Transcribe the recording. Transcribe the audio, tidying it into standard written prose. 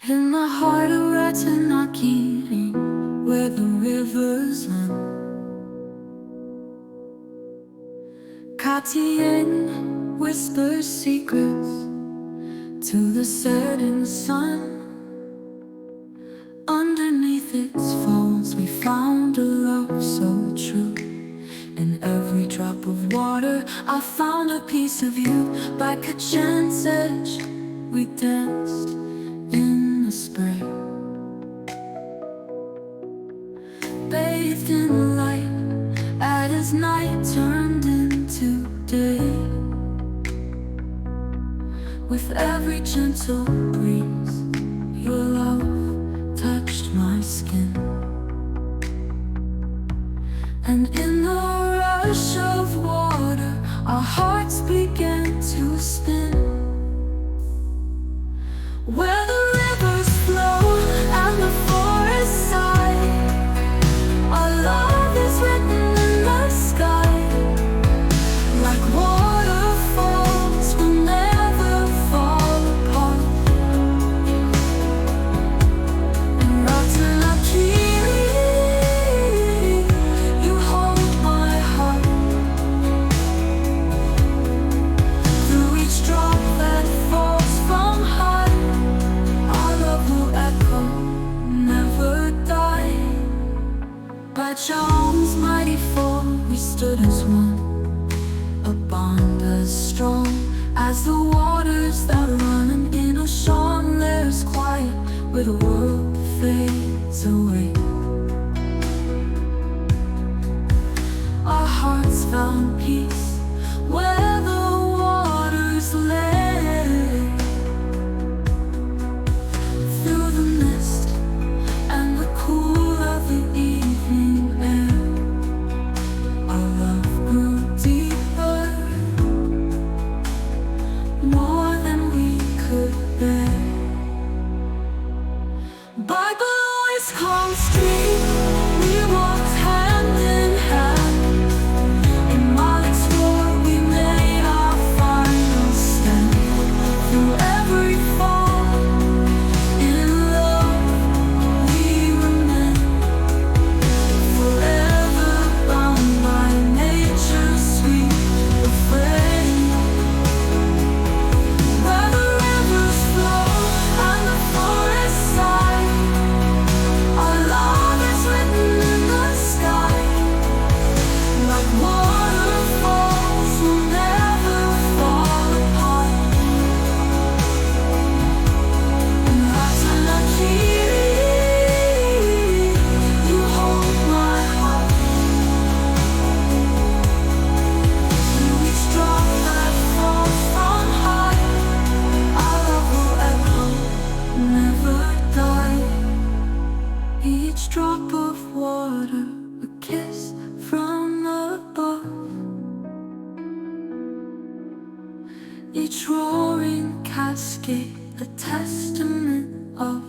In the heart of Ratanaki, where the rivers run, Katieng whispers secrets to the setting sun. Underneath its folds we found a love so true. In every drop of water I found a piece of you. By Kachang's edge we danced in the spray, bathed in light as night turned into day. With every gentle breeze your love touched my skin, and in the rush of water our hearts began to spin. Where the rivers flow and the forests sigh, our love is written in the sky. Like waterfalls will never fall apart. And Ratanaki, you hold my heart. Through each drop that falls from high, our love will echo, never die. By Kachang's mighty fall we stood as one, a bond as strong as the waters that run. And in a Sinlair's quiet where the world fades away, our hearts found peace where the waters lay. Through the mist and the cool of the evening air, our love grew deeper, more than we could bear. By Boloy's calm stream we walked hand in hand. In Malik's roar we made our final stand. Through every fall in love we remain, forever bound by nature's sweet refrain. Where the rivers flow and the forests sigh, our love is written in the sky. Like waterfalls will never fall apart. And Ratanaki, you hold my heart. Through each drop that falls from high, our love will echo, never die. Each drop of water a kiss from above, each roaring cascade a testament of